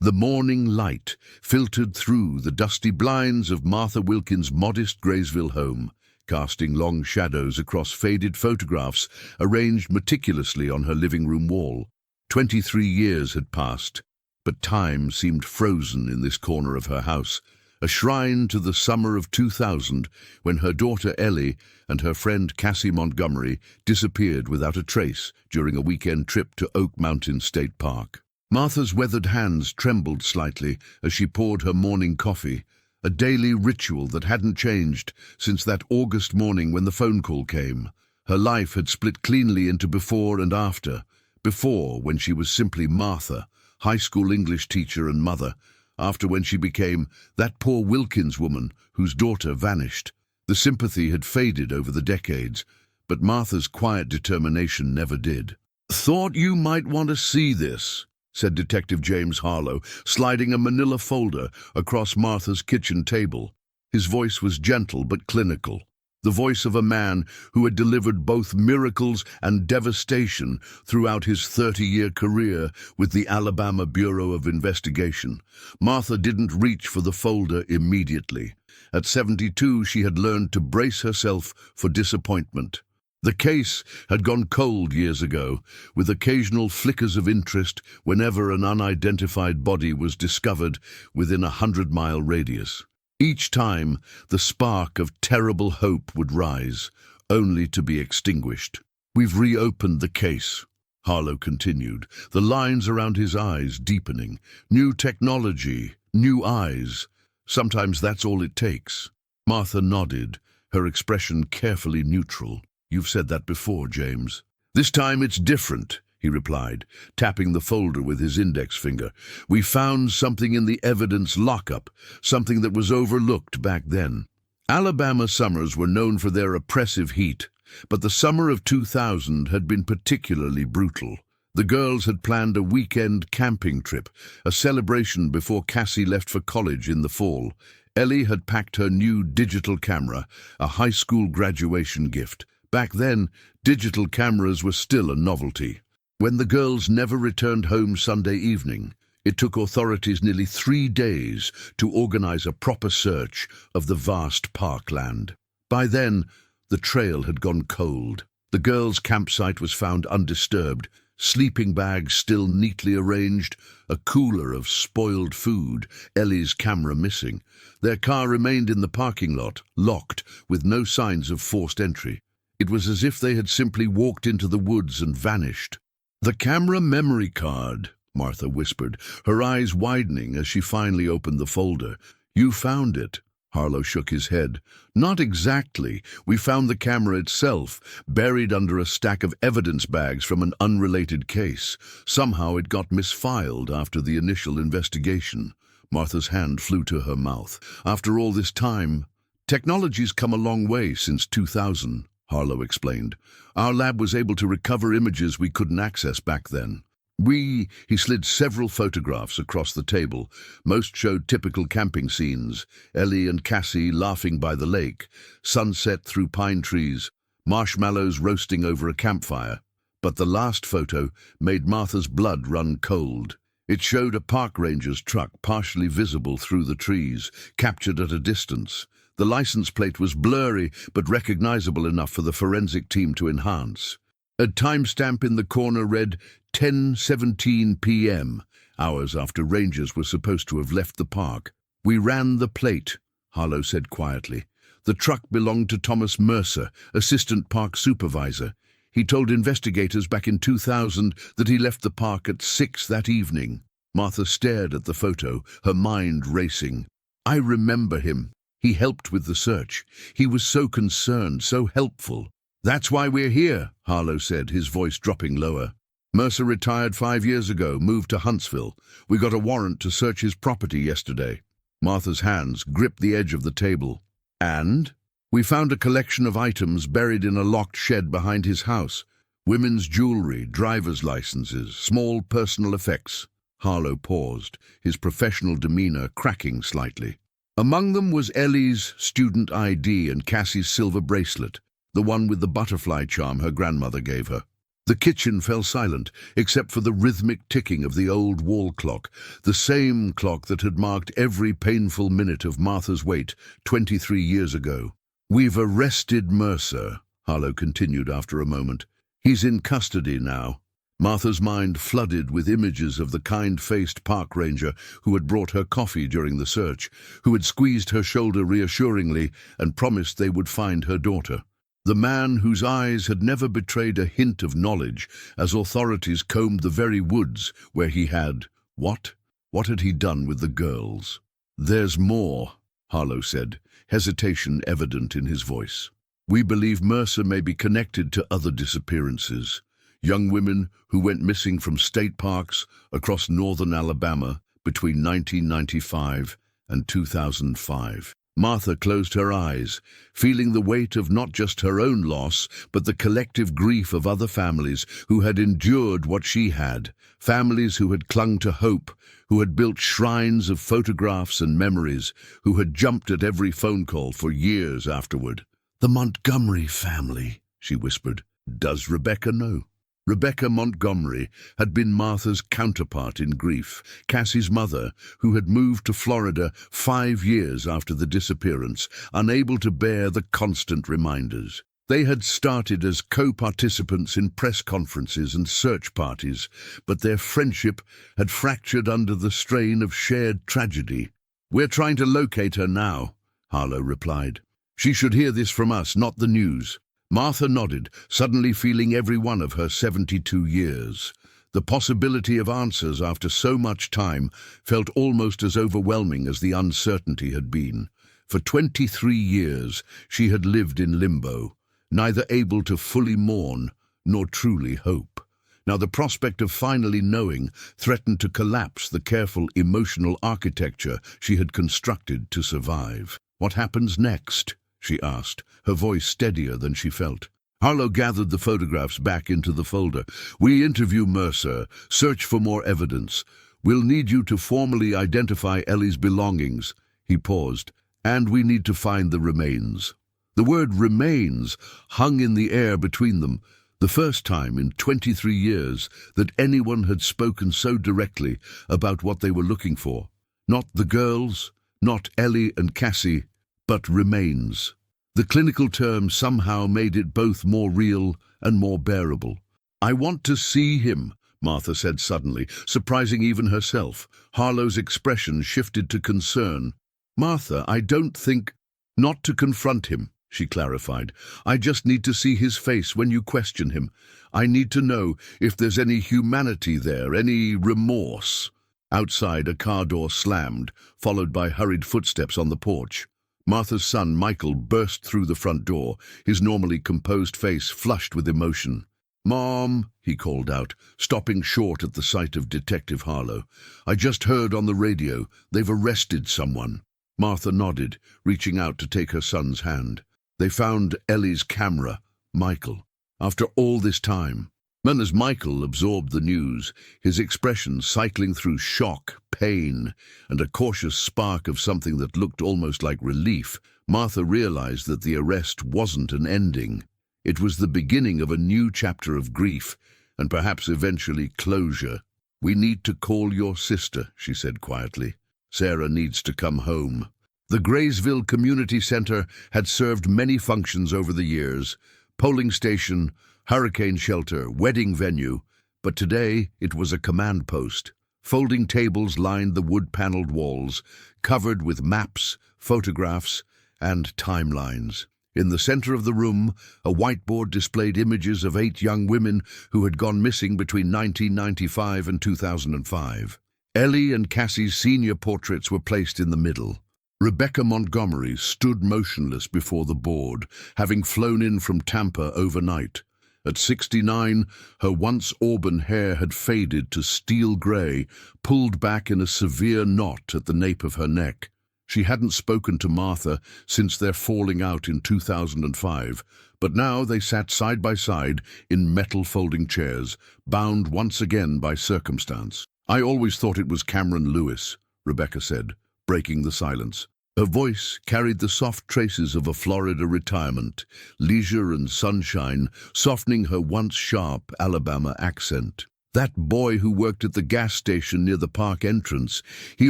The morning light filtered through the dusty blinds of Martha Wilkins' modest Graysville home, casting long shadows across faded photographs arranged meticulously on her living room wall. 23 years had passed, but time seemed frozen in this corner of her house, a shrine to the summer of 2000, when her daughter Ellie and her friend Cassie Montgomery disappeared without a trace during a weekend trip to Oak Mountain State Park. Martha's weathered hands trembled slightly as she poured her morning coffee, a daily ritual that hadn't changed since that August morning when the phone call came. Her life had split cleanly into before and after. Before, when she was simply Martha, high school English teacher and mother. After, when she became that poor Wilkins woman whose daughter vanished. The sympathy had faded over the decades, but Martha's quiet determination never did. "Thought you might want to see this," said Detective James Harlow, sliding a manila folder across Martha's kitchen table. His voice was gentle but clinical, the voice of a man who had delivered both miracles and devastation throughout his 30-year career with the Alabama Bureau of Investigation. Martha didn't reach for the folder immediately. At 72, she had learned to brace herself for disappointment. The case had gone cold years ago, with occasional flickers of interest whenever an unidentified body was discovered within a 100-mile radius. Each time, the spark of terrible hope would rise, only to be extinguished. "We've reopened the case," Harlow continued, the lines around his eyes deepening. "New technology, new eyes. Sometimes that's all it takes." Martha nodded, her expression carefully neutral. "You've said that before, James." "This time it's different," he replied, tapping the folder with his index finger. "We found something in the evidence lockup, something that was overlooked back then." Alabama summers were known for their oppressive heat, but the summer of 2000 had been particularly brutal. The girls had planned a weekend camping trip, a celebration before Cassie left for college in the fall. Ellie had packed her new digital camera, a high school graduation gift. Back then, digital cameras were still a novelty. When the girls never returned home Sunday evening, it took authorities nearly 3 days to organize a proper search of the vast parkland. By then, the trail had gone cold. The girls' campsite was found undisturbed, sleeping bags still neatly arranged, a cooler of spoiled food, Ellie's camera missing. Their car remained in the parking lot, locked, with no signs of forced entry. It was as if they had simply walked into the woods and vanished. "The camera memory card," Martha whispered, her eyes widening as she finally opened the folder. "You found it." Harlow shook his head. "Not exactly. We found the camera itself, buried under a stack of evidence bags from an unrelated case. Somehow it got misfiled after the initial investigation." Martha's hand flew to her mouth. "After all this time, technology's come a long way since 2000. Harlow explained. "Our lab was able to recover images we couldn't access back then. He slid several photographs across the table. Most showed typical camping scenes, Ellie and Cassie laughing by the lake, sunset through pine trees, marshmallows roasting over a campfire. But the last photo made Martha's blood run cold. It showed a park ranger's truck partially visible through the trees, captured at a distance. The license plate was blurry, but recognizable enough for the forensic team to enhance. A timestamp in the corner read 10:17 p.m., hours after rangers were supposed to have left the park. "We ran the plate," Harlow said quietly. "The truck belonged to Thomas Mercer, assistant park supervisor. He told investigators back in 2000 that he left the park at 6 that evening." Martha stared at the photo, her mind racing. "I remember him. He helped with the search. He was so concerned, so helpful." "That's why we're here," Harlow said, his voice dropping lower. "Mercer retired 5 years ago, moved to Huntsville. We got a warrant to search his property yesterday." Martha's hands gripped the edge of the table. "And?" "We found a collection of items buried in a locked shed behind his house. Women's jewelry, driver's licenses, small personal effects." Harlow paused, his professional demeanor cracking slightly. "Among them was Ellie's student ID and Cassie's silver bracelet, the one with the butterfly charm her grandmother gave her." The kitchen fell silent, except for the rhythmic ticking of the old wall clock, the same clock that had marked every painful minute of Martha's wait 23 years ago. "We've arrested Mercer," Harlow continued after a moment. "He's in custody now." Martha's mind flooded with images of the kind-faced park ranger who had brought her coffee during the search, who had squeezed her shoulder reassuringly and promised they would find her daughter. The man whose eyes had never betrayed a hint of knowledge as authorities combed the very woods where he had... What? What had he done with the girls? "There's more," Harlow said, hesitation evident in his voice. "We believe Mercer may be connected to other disappearances. Young women who went missing from state parks across northern Alabama between 1995 and 2005. Martha closed her eyes, feeling the weight of not just her own loss, but the collective grief of other families who had endured what she had, families who had clung to hope, who had built shrines of photographs and memories, who had jumped at every phone call for years afterward. "The Montgomery family," she whispered. "Does Rebecca know?" Rebecca Montgomery had been Martha's counterpart in grief, Cassie's mother, who had moved to Florida 5 years after the disappearance, unable to bear the constant reminders. They had started as co-participants in press conferences and search parties, but their friendship had fractured under the strain of shared tragedy. "We're trying to locate her now," Harlow replied. "She should hear this from us, not the news." Martha nodded, suddenly feeling every one of her 72 years. The possibility of answers after so much time felt almost as overwhelming as the uncertainty had been. For 23 years she had lived in limbo, neither able to fully mourn nor truly hope. Now the prospect of finally knowing threatened to collapse the careful emotional architecture she had constructed to survive. "What happens next?" she asked, her voice steadier than she felt. Harlow gathered the photographs back into the folder. "We interview Mercer, search for more evidence. We'll need you to formally identify Ellie's belongings." He paused. "And we need to find the remains." The word remains hung in the air between them, the first time in 23 years that anyone had spoken so directly about what they were looking for. Not the girls, not Ellie and Cassie, but remains. The clinical term somehow made it both more real and more bearable. "I want to see him," Martha said suddenly, surprising even herself. Harlow's expression shifted to concern. "Martha, I don't think—" "Not to confront him," she clarified. "I just need to see his face when you question him. I need to know if there's any humanity there, any remorse." Outside, a car door slammed, followed by hurried footsteps on the porch. Martha's son, Michael, burst through the front door, his normally composed face flushed with emotion. "Mom," he called out, stopping short at the sight of Detective Harlow. "I just heard on the radio. They've arrested someone." Martha nodded, reaching out to take her son's hand. "They found Ellie's camera, Michael. After all this time." And as Michael absorbed the news, his expression cycling through shock, pain, and a cautious spark of something that looked almost like relief, Martha realized that the arrest wasn't an ending. It was the beginning of a new chapter of grief, and perhaps eventually closure. "We need to call your sister," she said quietly. "Sarah needs to come home." The Graysville Community Center had served many functions over the years: polling station, hurricane shelter, wedding venue, but today it was a command post. Folding tables lined the wood-paneled walls, covered with maps, photographs, and timelines. In the center of the room, a whiteboard displayed images of 8 young women who had gone missing between 1995 and 2005. Ellie and Cassie's senior portraits were placed in the middle. Rebecca Montgomery stood motionless before the board, having flown in from Tampa overnight. At 69, her once auburn hair had faded to steel gray, pulled back in a severe knot at the nape of her neck. She hadn't spoken to Martha since their falling out in 2005, but now they sat side by side in metal folding chairs, bound once again by circumstance. "I always thought it was Cameron Lewis," Rebecca said, breaking the silence. Her voice carried the soft traces of a Florida retirement, leisure and sunshine softening her once sharp Alabama accent. That boy who worked at the gas station near the park entrance, he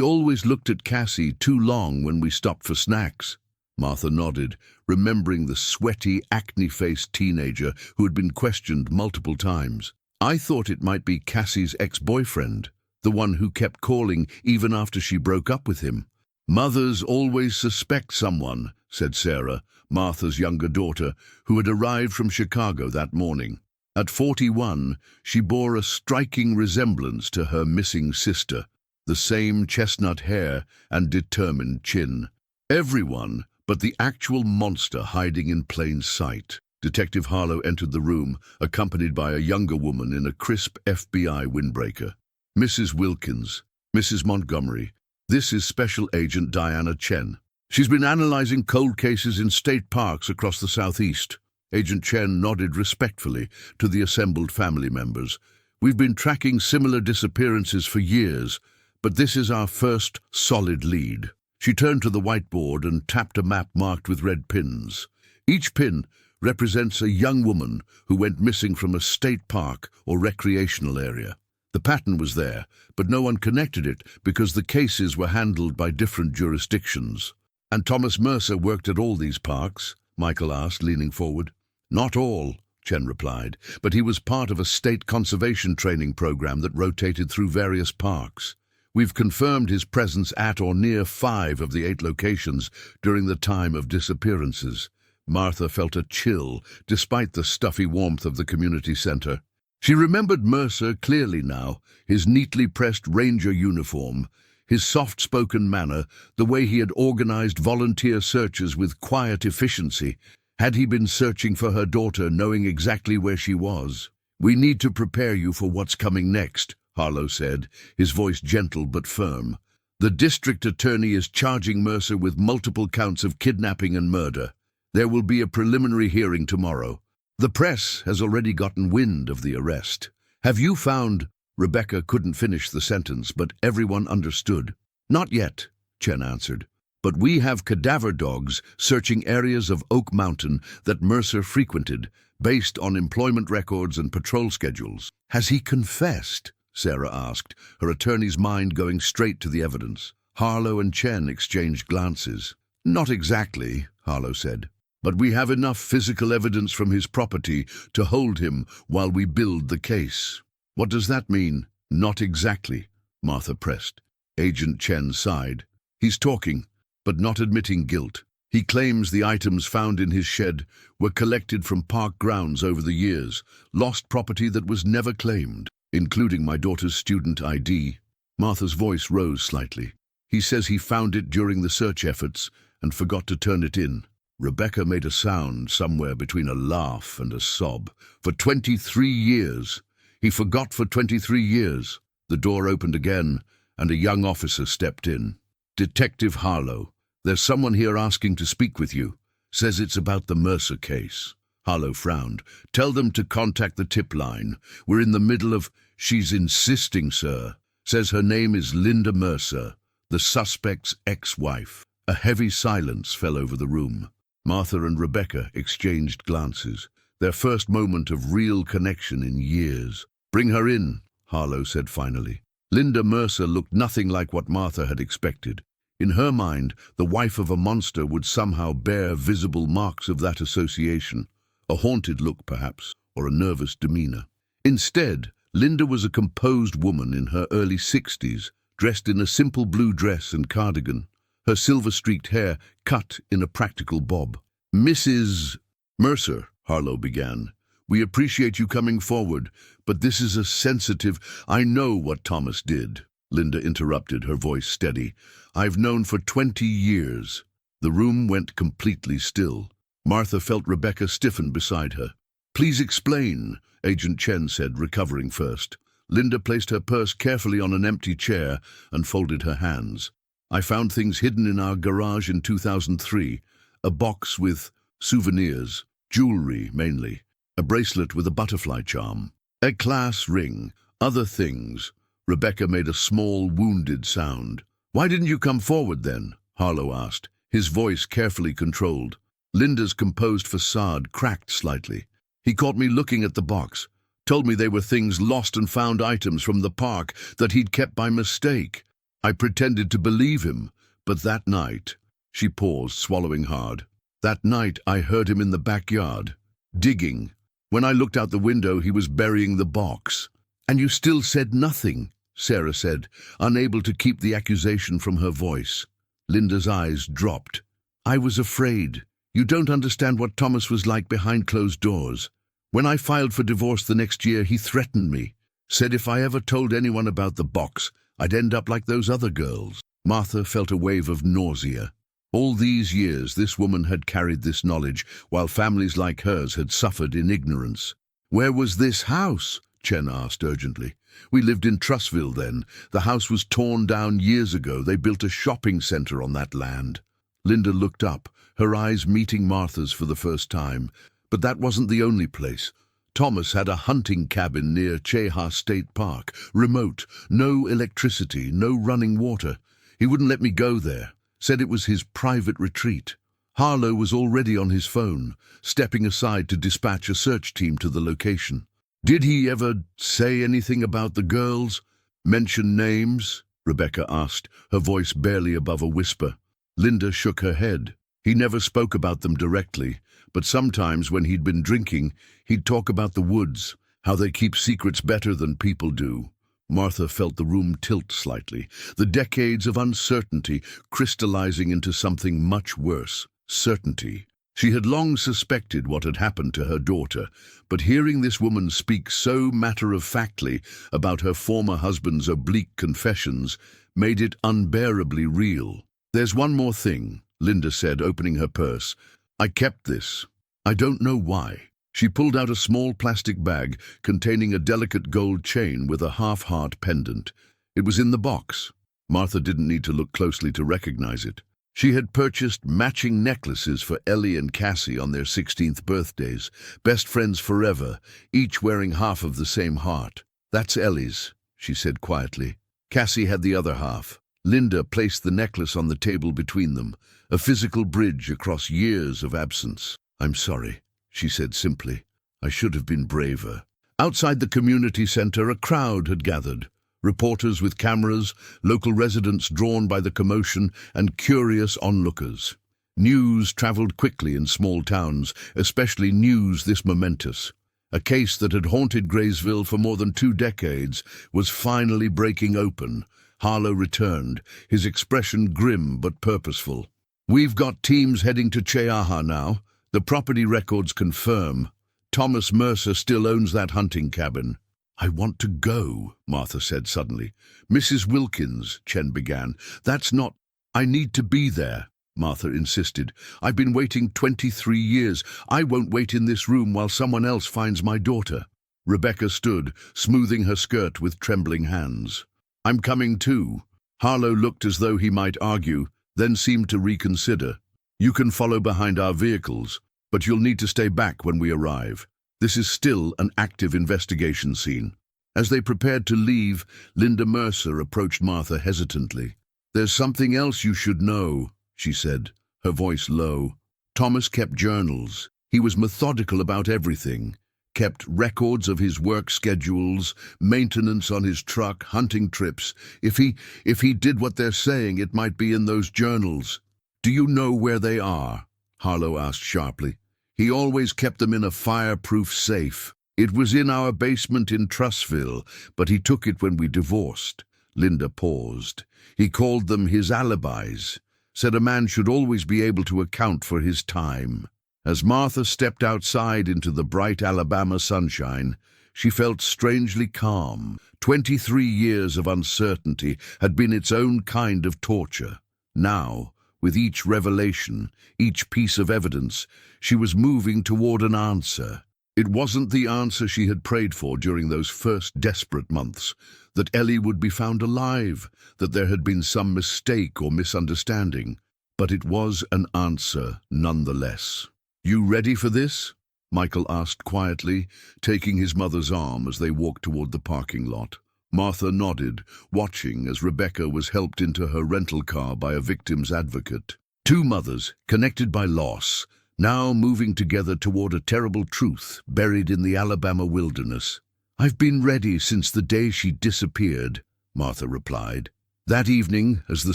always looked at Cassie too long when we stopped for snacks. Martha nodded, remembering the sweaty, acne-faced teenager who had been questioned multiple times. I thought it might be Cassie's ex-boyfriend, the one who kept calling even after she broke up with him. Mothers always suspect someone, said Sarah, Martha's younger daughter, who had arrived from Chicago that morning. At 41, she bore a striking resemblance to her missing sister, the same chestnut hair and determined chin. Everyone but the actual monster hiding in plain sight. Detective Harlow entered the room, accompanied by a younger woman in a crisp FBI windbreaker. Mrs. Wilkins, Mrs. Montgomery, this is Special Agent Diana Chen. She's been analyzing cold cases in state parks across the southeast. Agent Chen nodded respectfully to the assembled family members. We've been tracking similar disappearances for years, but this is our first solid lead. She turned to the whiteboard and tapped a map marked with red pins. Each pin represents a young woman who went missing from a state park or recreational area. The pattern was there, but no one connected it because the cases were handled by different jurisdictions. And Thomas Mercer worked at all these parks? Michael asked, leaning forward. Not all, Chen replied, but he was part of a state conservation training program that rotated through various parks. We've confirmed his presence at or near 5 of the 8 locations during the time of disappearances. Martha felt a chill, despite the stuffy warmth of the community center. She remembered Mercer clearly now, his neatly pressed ranger uniform, his soft-spoken manner, the way he had organized volunteer searches with quiet efficiency. Had he been searching for her daughter, knowing exactly where she was? We need to prepare you for what's coming next, Harlow said, his voice gentle but firm. The district attorney is charging Mercer with multiple counts of kidnapping and murder. There will be a preliminary hearing tomorrow. The press has already gotten wind of the arrest. Have you found... Rebecca couldn't finish the sentence, but everyone understood. Not yet, Chen answered. But we have cadaver dogs searching areas of Oak Mountain that Mercer frequented, based on employment records and patrol schedules. Has he confessed? Sarah asked, her attorney's mind going straight to the evidence. Harlow and Chen exchanged glances. Not exactly, Harlow said. But we have enough physical evidence from his property to hold him while we build the case. What does that mean? Not exactly, Martha pressed. Agent Chen sighed. He's talking, but not admitting guilt. He claims the items found in his shed were collected from park grounds over the years, lost property that was never claimed, including my daughter's student ID. Martha's voice rose slightly. He says he found it during the search efforts and forgot to turn it in. Rebecca made a sound somewhere between a laugh and a sob. For 23 years. He forgot for 23 years. The door opened again, and a young officer stepped in. Detective Harlow, there's someone here asking to speak with you. Says it's about the Mercer case. Harlow frowned. Tell them to contact the tip line. We're in the middle of... She's insisting, sir. Says her name is Linda Mercer, the suspect's ex-wife. A heavy silence fell over the room. Martha and Rebecca exchanged glances, their first moment of real connection in years. Bring her in, Harlow said finally. Linda Mercer looked nothing like what Martha had expected. In her mind, the wife of a monster would somehow bear visible marks of that association, a haunted look perhaps, or a nervous demeanor. Instead, Linda was a composed woman in her early 60s, dressed in a simple blue dress and cardigan, her silver-streaked hair cut in a practical bob. Mrs. Mercer, Harlow began, we appreciate you coming forward, but this is a sensitive... I know what Thomas did, Linda interrupted, her voice steady. I've known for 20 years. The room went completely still. Martha felt Rebecca stiffen beside her. Please explain, Agent Chen said, recovering first. Linda placed her purse carefully on an empty chair and folded her hands. I found things hidden in our garage in 2003, a box with souvenirs, jewelry mainly, a bracelet with a butterfly charm, a class ring, other things. Rebecca made a small, wounded sound. Why didn't you come forward then? Harlow asked, his voice carefully controlled. Linda's composed facade cracked slightly. He caught me looking at the box, told me they were things lost and found items from the park that he'd kept by mistake. I pretended to believe him, but that night, she paused, swallowing hard. That night I heard him in the backyard, digging. When I looked out the window, he was burying the box. And you still said nothing, Sarah said, unable to keep the accusation from her voice. Linda's eyes dropped. I was afraid. You don't understand what Thomas was like behind closed doors. When I filed for divorce the next year, he threatened me. Said if I ever told anyone about the box, I'd end up like those other girls. Martha felt a wave of nausea. All these years, this woman had carried this knowledge, while families like hers had suffered in ignorance. Where was this house? Chen asked urgently. We lived in Trussville then. The house was torn down years ago. They built a shopping center on that land. Linda looked up, her eyes meeting Martha's for the first time. But that wasn't the only place. Thomas had a hunting cabin near Cheha State Park, remote, no electricity, no running water. He wouldn't let me go there, said it was his private retreat. Harlow was already on his phone, stepping aside to dispatch a search team to the location. Did he ever say anything about the girls? Mention names? Rebecca asked, her voice barely above a whisper. Linda shook her head. He never spoke about them directly, but sometimes when he'd been drinking, he'd talk about the woods, how they keep secrets better than people do. Martha felt the room tilt slightly, the decades of uncertainty crystallizing into something much worse, certainty. She had long suspected what had happened to her daughter, but hearing this woman speak so matter-of-factly about her former husband's oblique confessions made it unbearably real. There's one more thing, Linda said, opening her purse. I kept this. I don't know why. She pulled out a small plastic bag containing a delicate gold chain with a half-heart pendant. It was in the box. Martha didn't need to look closely to recognize it. She had purchased matching necklaces for Ellie and Cassie on their 16th birthdays, best friends forever, each wearing half of the same heart. That's Ellie's, she said quietly. Cassie had the other half. Linda placed the necklace on the table between them, a physical bridge across years of absence. I'm sorry, she said simply. I should have been braver. Outside the community center, a crowd had gathered. Reporters with cameras, local residents drawn by the commotion, and curious onlookers. News traveled quickly in small towns, especially news this momentous. A case that had haunted Graysville for more than 2 decades was finally breaking open. Harlow returned, his expression grim but purposeful. We've got teams heading to Cheaha now. The property records confirm. Thomas Mercer still owns that hunting cabin. I want to go, Martha said suddenly. Mrs. Wilkins, Chen began. That's not... I need to be there, Martha insisted. I've been waiting 23 years. I won't wait in this room while someone else finds my daughter. Rebecca stood, smoothing her skirt with trembling hands. I'm coming too. Harlow looked as though he might argue, then seemed to reconsider. You can follow behind our vehicles, but you'll need to stay back when we arrive. This is still an active investigation scene. As they prepared to leave, Linda Mercer approached Martha hesitantly. There's something else you should know, she said, her voice low. Thomas kept journals. He was methodical about everything. Kept records of his work schedules, maintenance on his truck, hunting trips. If he did what they're saying, it might be in those journals. Do you know where they are? Harlow asked sharply. He always kept them in a fireproof safe. It was in our basement in Trussville, but he took it when we divorced. Linda paused. He called them his alibis. Said a man should always be able to account for his time. As Martha stepped outside into the bright Alabama sunshine, she felt strangely calm. 23 years of uncertainty had been its own kind of torture. Now, with each revelation, each piece of evidence, she was moving toward an answer. It wasn't the answer she had prayed for during those first desperate months, that Ellie would be found alive, that there had been some mistake or misunderstanding, but it was an answer nonetheless. You ready for this? Michael asked quietly, taking his mother's arm as they walked toward the parking lot. Martha nodded, watching as Rebecca was helped into her rental car by a victim's advocate. Two mothers, connected by loss, now moving together toward a terrible truth buried in the Alabama wilderness. "I've been ready since the day she disappeared," Martha replied. That evening, as the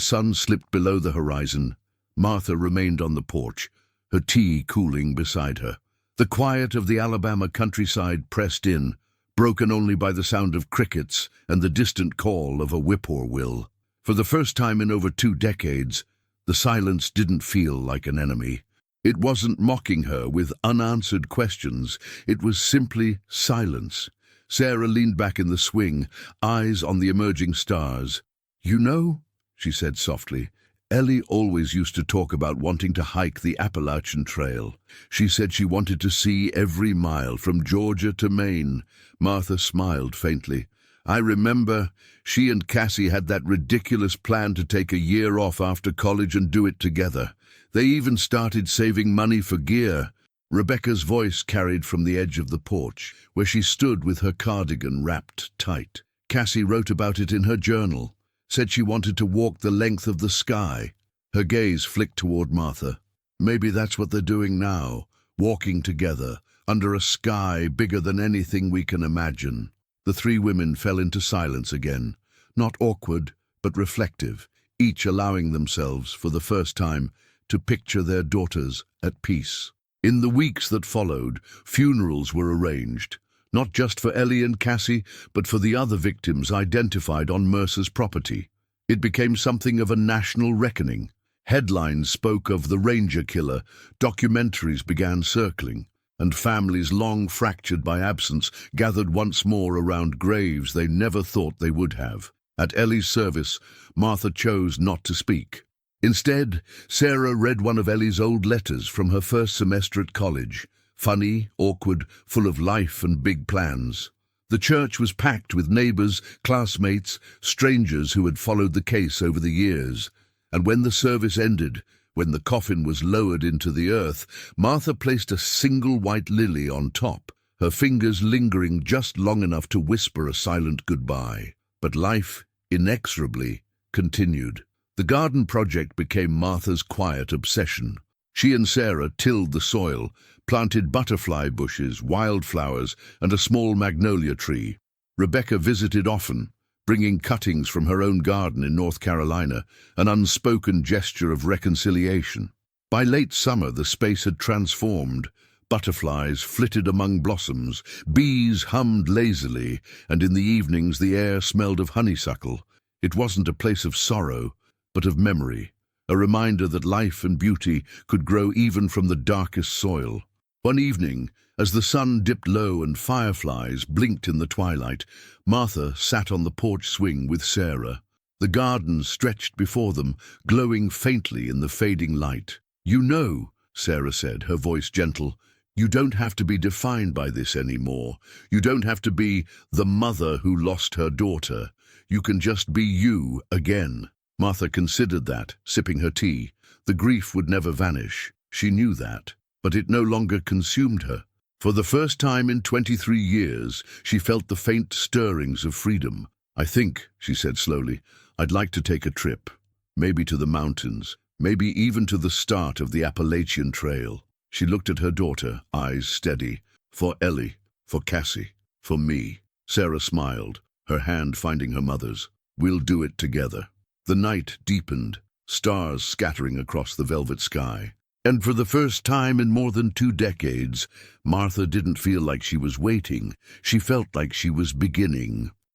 sun slipped below the horizon, Martha remained on the porch, her tea cooling beside her. The quiet of the Alabama countryside pressed in, broken only by the sound of crickets and the distant call of a whippoorwill. For the first time in over 2 decades, the silence didn't feel like an enemy. It wasn't mocking her with unanswered questions. It was simply silence. Sarah leaned back in the swing, eyes on the emerging stars. "You know," she said softly, "Ellie always used to talk about wanting to hike the Appalachian Trail. She said she wanted to see every mile from Georgia to Maine." Martha smiled faintly. "I remember she and Cassie had that ridiculous plan to take a year off after college and do it together. They even started saving money for gear." Rebecca's voice carried from the edge of the porch, where she stood with her cardigan wrapped tight. "Cassie wrote about it in her journal. Said she wanted to walk the length of the sky." Her gaze flicked toward Martha. "Maybe that's what they're doing now, walking together, under a sky bigger than anything we can imagine." The 3 women fell into silence again, not awkward, but reflective, each allowing themselves, for the first time, to picture their daughters at peace. In the weeks that followed, funerals were arranged, not just for Ellie and Cassie, but for the other victims identified on Mercer's property. It became something of a national reckoning. Headlines spoke of the Ranger killer, documentaries began circling, and families long fractured by absence gathered once more around graves they never thought they would have. At Ellie's service, Martha chose not to speak. Instead, Sarah read one of Ellie's old letters from her first semester at college. Funny, awkward, full of life and big plans. The church was packed with neighbors, classmates, strangers who had followed the case over the years. And when the service ended, when the coffin was lowered into the earth, Martha placed a single white lily on top, her fingers lingering just long enough to whisper a silent goodbye. But life, inexorably, continued. The garden project became Martha's quiet obsession. She and Sarah tilled the soil, planted butterfly bushes, wildflowers, and a small magnolia tree. Rebecca visited often, bringing cuttings from her own garden in North Carolina, an unspoken gesture of reconciliation. By late summer, the space had transformed. Butterflies flitted among blossoms, bees hummed lazily, and in the evenings the air smelled of honeysuckle. It wasn't a place of sorrow, but of memory, a reminder that life and beauty could grow even from the darkest soil. One evening, as the sun dipped low and fireflies blinked in the twilight, Martha sat on the porch swing with Sarah. The garden stretched before them, glowing faintly in the fading light. "You know," Sarah said, her voice gentle, "you don't have to be defined by this anymore. You don't have to be the mother who lost her daughter. You can just be you again." Martha considered that, sipping her tea. The grief would never vanish. She knew that, but it no longer consumed her. For the first time in 23 years, she felt the faint stirrings of freedom. "I think," she said slowly, "I'd like to take a trip. Maybe to the mountains, maybe even to the start of the Appalachian Trail." She looked at her daughter, eyes steady. "For Ellie, for Cassie, for me." Sarah smiled, her hand finding her mother's. "We'll do it together." The night deepened, stars scattering across the velvet sky. And for the first time in more than 2 decades, Martha didn't feel like she was waiting. She felt like she was beginning.